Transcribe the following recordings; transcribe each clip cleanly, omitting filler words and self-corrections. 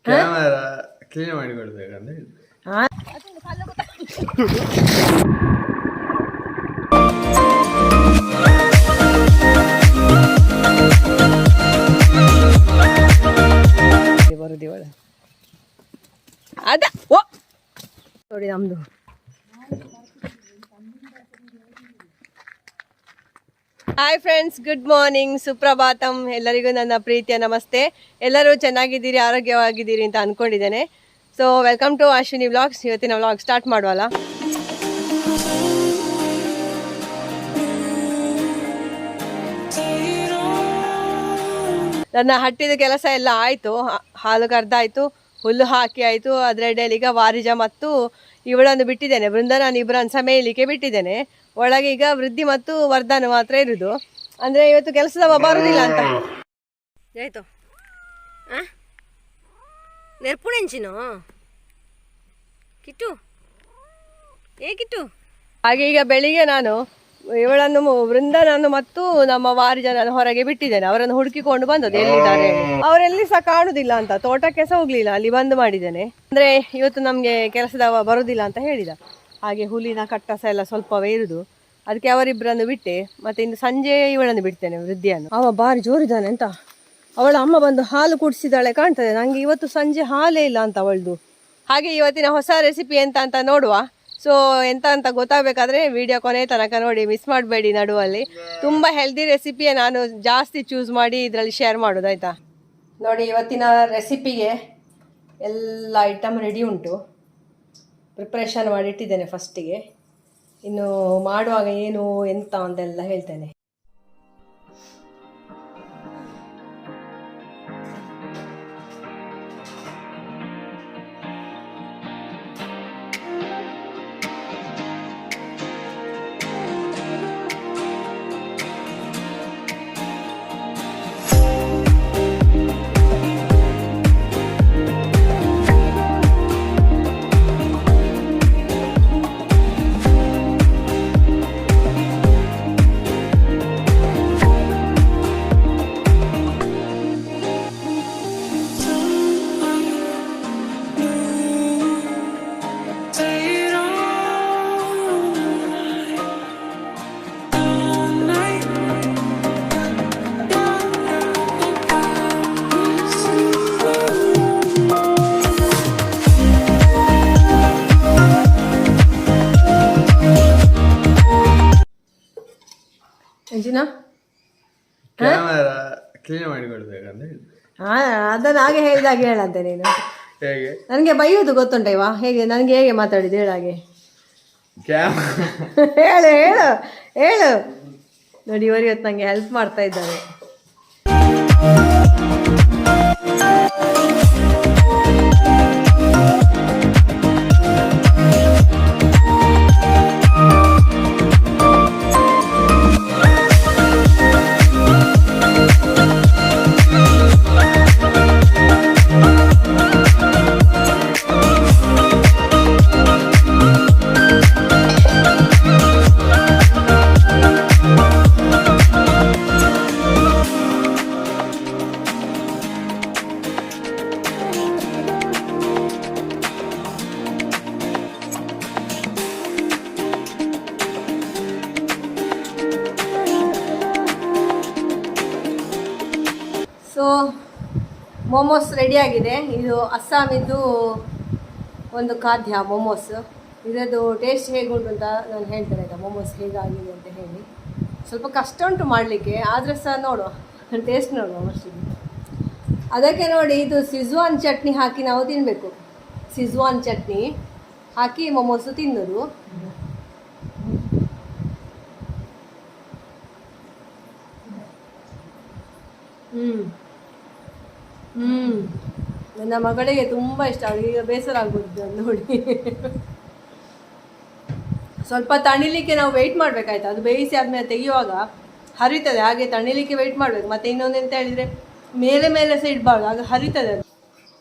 Camera clean ಮಾಡಿ ಕೊಡ್ಬೇಕಂತ ಹೇಳಿದ್ರು. ಬರುದಿವಳ ಅದ ಓ ನೋಡಿ ನಮ್ದು ಹಾಯ್ ಫ್ರೆಂಡ್ಸ್, ಗುಡ್ ಮಾರ್ನಿಂಗ್, ಸುಪ್ರಭಾತಂ. ಎಲ್ಲರಿಗೂ ನನ್ನ ಪ್ರೀತಿಯ ನಮಸ್ತೆ. ಎಲ್ಲರೂ ಚೆನ್ನಾಗಿದ್ದೀರಿ, ಆರೋಗ್ಯವಾಗಿದ್ದೀರಿ ಅಂತ ಅಂದ್ಕೊಂಡಿದ್ದೇನೆ. So welcome to Ashwini vlogs. ಇವತ್ತಿನ ವ್ಲಾಗ್ ಸ್ಟಾರ್ಟ್ ಮಾಡುವಲ್ಲ. ನನ್ನ ಹಟ್ಟಿದ ಕೆಲಸ ಎಲ್ಲ ಆಯಿತು. ಹಾಲು ಕರೆದಾಯಿತು, ಹುಲ್ಲು ಹಾಕಿ ಆಯಿತು. ಅದರಡ್ಡೆಯಲ್ಲಿ ಈಗ ವಾರಿಜ ಮತ್ತು ಇವಳನ್ನು ಬಿಟ್ಟಿದ್ದೇನೆ, ಬೃಂದನ ಇಬ್ಬರನ್ನು ಸಮೇಯಲಿಕ್ಕೆ ಬಿಟ್ಟಿದ್ದೇನೆ. ಒಳಗೆ ಈಗ ವೃದ್ಧಿ ಮತ್ತು ವರ್ಧನ ಮಾತ್ರ ಇರುವುದು. ಅಂದರೆ ಇವತ್ತು ಕೆಲಸದವ ಬರುವುದಿಲ್ಲ ಅಂತ ಆಯಿತು. ನೆರ್ಪುಣೆಂಚಿನೋ ಕಿಟ್ಟು ಕಿಟ್ಟು. ಹಾಗೆ ಈಗ ಬೆಳಿಗ್ಗೆ ನಾನು ಇವಳನ್ನು ವೃಂದನನ್ನು ಮತ್ತು ನಮ್ಮ ವಾರಿಜನನ್ನು ಹೊರಗೆ ಬಿಟ್ಟಿದ್ದೇನೆ. ಅವರನ್ನು ಹುಡುಕಿಕೊಂಡು ಬಂದದ್ದು ಎಲ್ಲಿದ್ದಾರೆ, ಅವರೆಲ್ಲಿ ಸಹ ಕಾಣುದಿಲ್ಲ ಅಂತ. ತೋಟಕ್ಕೆ ಸಹ ಹೋಗ್ಲಿಲ್ಲ, ಅಲ್ಲಿ ಬಂದ್ ಮಾಡಿದ್ದೇನೆ. ಅಂದ್ರೆ ಇವತ್ತು ನಮ್ಗೆ ಕೆಲಸದವ ಬರುದಿಲ್ಲ ಅಂತ ಹೇಳಿದ. ಹಾಗೆ ಹುಲ್ಲಿನ ಕಟ್ಟಸ ಎಲ್ಲ ಸ್ವಲ್ಪವೇ ಇರುದು, ಅದಕ್ಕೆ ಅವರಿಬ್ಬರನ್ನು ಬಿಟ್ಟೆ. ಮತ್ತೆ ಇನ್ನು ಸಂಜೆ ಇವಳನ್ನು ಬಿಡ್ತೇನೆ, ವೃದ್ಧಿಯನ್ನು. ಅವ ಬಾರಿ ಜೋರಿದ್ದಾನೆ ಅಂತ. ಅವಳ ಅಮ್ಮ ಬಂದು ಹಾಲು ಕುಡಿಸಿದಾಳೆ ಕಾಣ್ತದೆ. ನಂಗೆ ಇವತ್ತು ಸಂಜೆ ಹಾಲೇ ಇಲ್ಲ ಅಂತ ಅವಳದು. ಹಾಗೆ ಇವತ್ತಿನ ಹೊಸ ರೆಸಿಪಿ ಅಂತ ನೋಡುವ. ಸೊ ಎಂತ ಅಂತ ಗೊತ್ತಾಗಬೇಕಾದ್ರೆ ವಿಡಿಯೋ ಕೊನೆ ತನಕ ನೋಡಿ, ಮಿಸ್ ಮಾಡಬೇಡಿ. ನಡುವಲ್ಲಿ ತುಂಬ ಹೆಲ್ದಿ ರೆಸಿಪಿಯೇ ನಾನು ಜಾಸ್ತಿ ಚೂಸ್ ಮಾಡಿ ಇದರಲ್ಲಿ ಶೇರ್ ಮಾಡೋದು, ಆಯಿತಾ? ನೋಡಿ, ಇವತ್ತಿನ ರೆಸಿಪಿಗೆ ಎಲ್ಲ ಐಟಮ್ ರೆಡಿ ಉಂಟು. ಪ್ರಿಪ್ರೇಷನ್ ಮಾಡಿಟ್ಟಿದ್ದೇನೆ ಫಸ್ಟಿಗೆ. ಇನ್ನು ಮಾಡುವಾಗ ಏನು ಎಂತ ಅಂತೆಲ್ಲ ಹೇಳ್ತೇನೆ. ಕ್ಯಾಮರಾ ಕ್ಲೀನ್ ಮಾಡಿ ಕೊಡ್ಬೇಕಂತ ಹೇಳಿದ್ರು. ಅದನ್ನು ಹಾಗೆ ಹೇಳಿದಾಗ ಹೇಳಂತೆ ನೀನು. ಹೇಗೆ ನನಗೆ ಬೈಯೋದು ಗೊತ್ತುಂಟ ಇವ? ಹೇಗೆ ನನಗೆ ಹೇಗೆ ಮಾತಾಡಿದ್ದು ಹೇಳಾಗೆ. ಹೇಳು ಹೇಳು ಹೇಳು. ನೋಡಿ, ಇವರು ಇವತ್ತು ನನಗೆ ಹೆಲ್ಪ್ ಮಾಡ್ತಾ ಇದ್ದಾರೆ. ಸೊ ಮೋಮೋಸ್ ರೆಡಿಯಾಗಿದೆ. ಇದು ಅಸ್ಸಾಮಿದ್ದು ಒಂದು ಖಾದ್ಯ ಮೋಮೋಸ್. ಇದರದ್ದು ಟೇಸ್ಟ್ ಹೇಗುಂಟು ಅಂತ ನಾನು ಹೇಳ್ತೇನೆ, ಆಯಿತಾ? ಮೋಮೋಸ್ ಹೇಗಾಗಿದೆ ಅಂತ ಹೇಳಿ. ಸ್ವಲ್ಪ ಕಷ್ಟ ಉಂಟು ಮಾಡಲಿಕ್ಕೆ, ಆದರೆ ಸಹ ನೋಡುವ, ಟೇಸ್ಟ್ ನೋಡುವ ಮಸ್ಟಿಗೆ. ಅದಕ್ಕೆ ನೋಡಿ, ಇದು ಸಿಜ್ವಾನ್ ಚಟ್ನಿ ಹಾಕಿ ನಾವು ತಿನ್ನಬೇಕು. ಸಿಜ್ವಾನ್ ಚಟ್ನಿ ಹಾಕಿ ಮೋಮೋಸು ತಿನ್ನೋದು. ನನ್ನ ಮಗಳಿಗೆ ತುಂಬ ಇಷ್ಟ. ಅವಳಿಗೆ ಬೇಸರ ಆಗ್ಬೋದು ನೋಡಿ. ಸ್ವಲ್ಪ ತಣಿಲಿಕ್ಕೆ ನಾವು ವೆಯ್ಟ್ ಮಾಡಬೇಕಾಯ್ತು. ಅದು ಬೇಯಿಸಿ ಆದಮೇಲೆ ತೆಗೆಯುವಾಗ ಹರಿತದೆ, ಹಾಗೆ ತಣಿಲಿಕ್ಕೆ ವೆಯ್ಟ್ ಮಾಡಬೇಕು. ಮತ್ತು ಇನ್ನೊಂದು ಎಂತ ಹೇಳಿದರೆ, ಮೇಲೆ ಮೇಲೆ ಸಹ ಇಡಬಾರ್ದು, ಆಗ ಹರಿತದೆ ಅದು.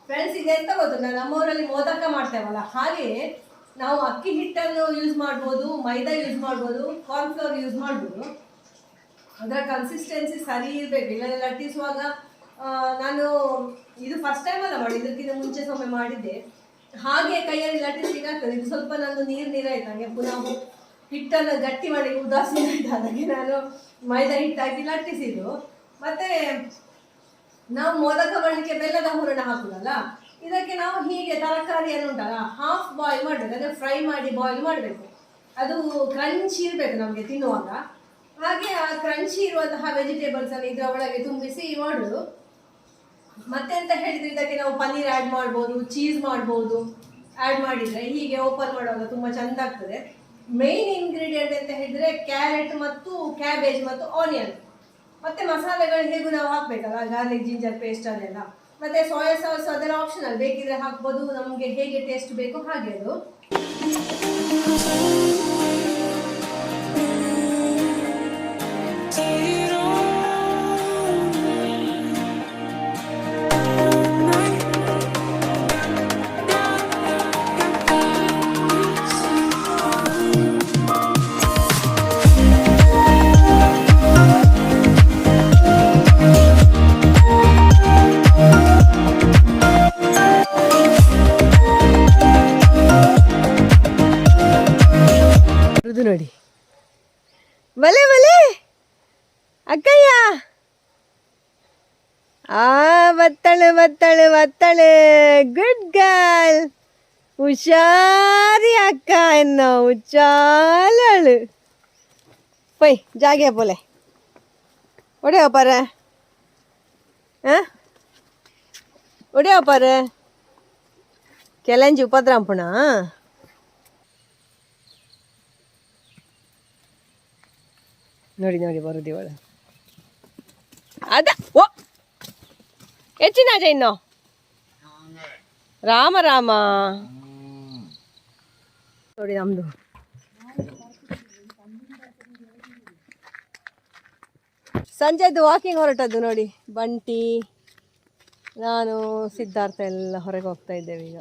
ಫ್ರೆಂಡ್ಸ್, ಇದೆಂತ ಗೊತ್ತು, ನಮ್ಮೂರಲ್ಲಿ ಮೋದಕ ಮಾಡ್ತೇವಲ್ಲ, ಹಾಗೆ ನಾವು ಅಕ್ಕಿ ಹಿಟ್ಟನ್ನು ಯೂಸ್ ಮಾಡ್ಬೋದು, ಮೈದಾ ಯೂಸ್ ಮಾಡ್ಬೋದು, ಕಾರ್ನ್ಫ್ಲವರ್ ಯೂಸ್ ಮಾಡ್ಬೋದು. ಅದರ ಕನ್ಸಿಸ್ಟೆನ್ಸಿ ಸರಿ ಇರಬೇಕು, ಇಲ್ಲಾಂದರೆ ಲಟ್ಟಿಸುವಾಗ ನಾನು ಇದು ಫಸ್ಟ್ ಟೈಮ್ ಅಲ್ಲ ಮಾಡಿ, ಇದಕ್ಕಿಂತ ಮುಂಚೆ ಒಮ್ಮೆ ಮಾಡಿದ್ದೆ. ಹಾಗೆ ಕೈಯಲ್ಲಿ ಲಟ್ಟಿಸ್ಲಿಕ್ಕೆ ಆಗ್ತದೆ. ಇದು ಸ್ವಲ್ಪ ನಂದು ನೀರಾಯ್ತು, ಹಾಗೆ ಪುನಃ ಹಿಟ್ಟನ್ನು ಗಟ್ಟಿ ಮಾಡಿ ಉದಾಸೀನ ಆಯ್ತು. ಅದಕ್ಕೆ ನಾನು ಮೈದಾ ಹಿಟ್ಟಾಕಿ ಲಟ್ಟಿಸಿದ್ದು. ಮತ್ತೆ ನಾವು ಮೋದಕ ಮಾಡಲಿಕ್ಕೆ ಬೆಲ್ಲದ ಹೂರಣ ಹಾಕುದಲ್ಲ, ಇದಕ್ಕೆ ನಾವು ಹೀಗೆ ತರಕಾರಿಯನ್ನು ಉಂಟಲ್ಲ ಹಾಫ್ ಬಾಯ್ಲ್ ಮಾಡಬೇಕು, ಅಂದರೆ ಫ್ರೈ ಮಾಡಿ ಬಾಯ್ಲ್ ಮಾಡಬೇಕು. ಅದು ಕ್ರಂಚಿ ಇರಬೇಕು ನಮಗೆ ತಿನ್ನುವಾಗ. ಹಾಗೆ ಆ ಕ್ರಂಚಿ ಇರುವಂತಹ ವೆಜಿಟೇಬಲ್ಸ್ ಅನ್ನು ಇದರ ಒಳಗೆ ತುಂಬಿಸಿ ಮಾಡುದು. ಮತ್ತೆ ಅಂತ ಹೇಳಿದ್ರೆ ಇದಕ್ಕೆ ನಾವು ಪನ್ನೀರ್ ಆ್ಯಡ್ ಮಾಡ್ಬೋದು, ಚೀಸ್ ಮಾಡ್ಬೋದು. ಆ್ಯಡ್ ಮಾಡಿದರೆ ಹೀಗೆ ಓಪನ್ ಮಾಡುವಾಗ ತುಂಬ ಚೆಂದ ಆಗ್ತದೆ. ಮೇನ್ ಇಂಗ್ರೀಡಿಯೆಂಟ್ ಅಂತ ಹೇಳಿದ್ರೆ ಕ್ಯಾರೆಟ್ ಮತ್ತು ಕ್ಯಾಬೇಜ್ ಮತ್ತು ಆನಿಯನ್. ಮತ್ತೆ ಮಸಾಲೆಗಳು ಹೇಗೂ ನಾವು ಹಾಕಬೇಕಲ್ಲ, ಗಾರ್ಲಿಕ್ ಜಿಂಜರ್ ಪೇಸ್ಟ್ ಅದೆಲ್ಲ. ಮತ್ತೆ ಸೋಯಾ ಸಾಸ್ ಅದೆಲ್ಲ ಆಪ್ಷನಲ್, ಬೇಕಿದ್ರೆ ಹಾಕ್ಬೋದು, ನಮಗೆ ಹೇಗೆ ಟೇಸ್ಟ್ ಬೇಕು ಹಾಗೆ ಅದು. ನೋಡಿ ಬಲೆ ಬಲೆ ಅಕ್ಕಯ್ಯ, ಬತ್ತಳೆ ಬತ್ತಳೆ ಬತ್ತಳೆ, ಗುಡ್ ಗರ್ಲ್, ಹುಷಾರಿ ಅಕ್ಕ ಎನ್ನೋ, ಹುಷಾರು ಪೈ ಜಾಗೆ ಬೋಲೆ ಒಡೆ ಅಪ್ಪಾರ, ಒಡೆ ಅಪ್ಪಾರ ಕೆಲಂಜಿ ಉಪದ್ರಾಂಪುಣ. ನೋಡಿ ನೋಡಿ ಬರುದು ಇವಳ ಅದ. ಓ ಹೆಚ್ಚಿನ ಇನ್ನು ರಾಮ ರಾಮ. ನೋಡಿ ನಮ್ದು ಸಂಜೆದ್ದು ವಾಕಿಂಗ್ ಹೊರಟದ್ದು ನೋಡಿ. ಬಂಟಿ, ನಾನು, ಸಿದ್ಧಾರ್ಥ ಎಲ್ಲ ಹೊರಗೆ ಹೋಗ್ತಾ ಇದ್ದೇವೆ ಈಗ.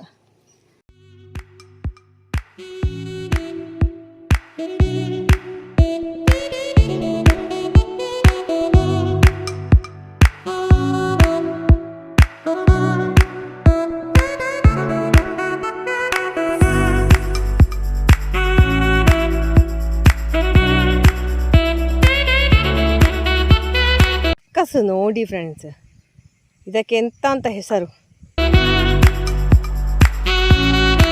ನೋಡಿ ಫ್ರೆಂಡ್ಸ್, ಇದಕ್ಕೆ ಎಂತ ಅಂತ ಹೆಸರು.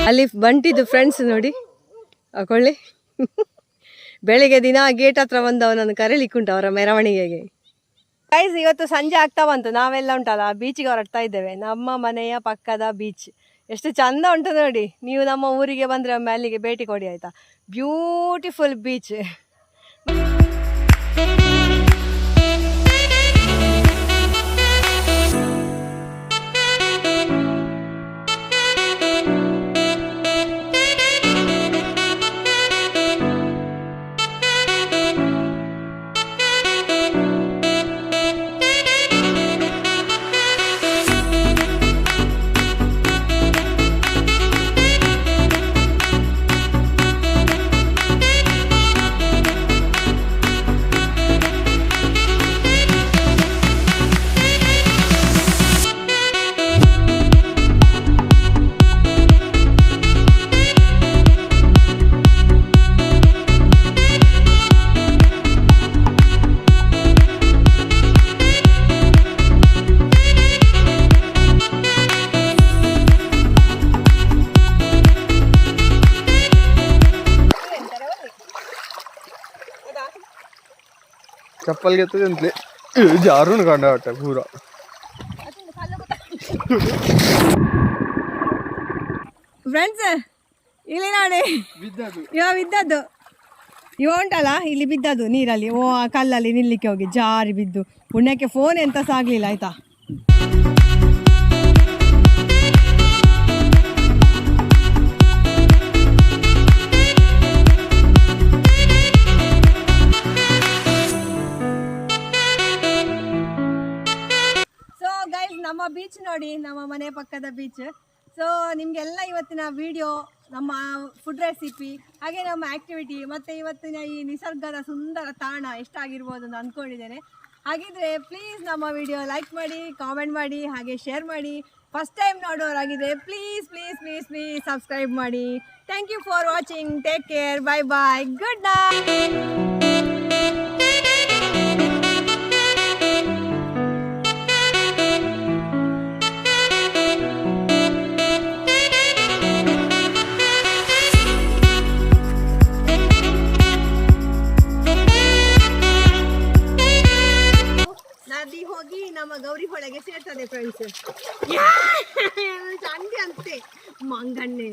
ಅಲ್ಲಿ ಬಂಟಿದ್ದು ಫ್ರೆಂಡ್ಸ್ ನೋಡಿ ಹಾಕೊಳ್ಳಿ. ಬೆಳಿಗ್ಗೆ ದಿನ ಗೇಟ್ ಹತ್ರ ಬಂದು ಅವನನ್ನು ಕರೀಲಿಕ್ಕುಂಟು ಅವರ ಮೆರವಣಿಗೆಗೆ. ಗೈಸ್, ಇವತ್ತು ಸಂಜೆ ಆಗ್ತಾ ಬಂತು. ನಾವೆಲ್ಲ ಉಂಟಲ್ಲ ಬೀಚಿಗೆ ಹೊರಡ್ತಾ ಇದ್ದೇವೆ. ನಮ್ಮ ಮನೆಯ ಪಕ್ಕದ ಬೀಚ್ ಎಷ್ಟು ಚಂದ ಉಂಟು ನೋಡಿ. ನೀವು ನಮ್ಮ ಊರಿಗೆ ಬಂದರೆ ಒಮ್ಮೆ ಅಲ್ಲಿಗೆ ಭೇಟಿ ಕೊಡಿ ಆಯಿತಾ. Beautiful beach. चप्पल घेतो त्यांतले जारून कांदा वाटतं पुरा. ಫ್ರೆಂಡ್ಸ್ ಇಲ್ಲಿ ನೋಡಿ ಇವಾಗ ಬಿದ್ದದ್ದು. ಇವ ಉಂಟಲ್ಲ ಇಲ್ಲಿ ಬಿದ್ದದ್ದು ನೀರಲ್ಲಿ. ಓ ಆ ಕಲ್ಲಲ್ಲಿ ನಿಲ್ಲಿಕ್ಕೆ ಹೋಗಿ ಜಾರಿ ಬಿದ್ದು. ಪುಣ್ಯಕ್ಕೆ ಫೋನ್ ಎಂತ ಸಹ ಆಗಲಿಲ್ಲ ಆಯ್ತಾ. ನಮ್ಮ ಬೀಚ್ ನೋಡಿ, ನಮ್ಮ ಮನೆ ಪಕ್ಕದ ಬೀಚ್. ಸೊ ನಿಮಗೆಲ್ಲ ಇವತ್ತಿನ ವಿಡಿಯೋ, ನಮ್ಮ ಫುಡ್ ರೆಸಿಪಿ, ಹಾಗೆ ನಮ್ಮ ಆ್ಯಕ್ಟಿವಿಟಿ ಮತ್ತು ಇವತ್ತಿನ ಈ ನಿಸರ್ಗದ ಸುಂದರ ತಾಣ ಎಷ್ಟಾಗಿರ್ಬೋದು ಅಂತ ಅಂದ್ಕೊಂಡಿದ್ದೇನೆ. ಹಾಗಿದ್ರೆ ಪ್ಲೀಸ್ ನಮ್ಮ ವಿಡಿಯೋ ಲೈಕ್ ಮಾಡಿ, ಕಾಮೆಂಟ್ ಮಾಡಿ, ಹಾಗೆ ಶೇರ್ ಮಾಡಿ. ಫಸ್ಟ್ ಟೈಮ್ ನೋಡೋರಾಗಿದ್ರೆ please please please please subscribe ಮಾಡಿ. Thank you for watching. Take care. Bye bye. Good night. ನದಿ ಹೋಗಿ ನಮ್ಮ ಗೌರಿ ಹೊಳೆಗೆ ಸೇರ್ತದೆ ಫ್ರೆಂಡ್ಸ್. ಅಂತೆ ಮಂಗಣ್ಣೆ.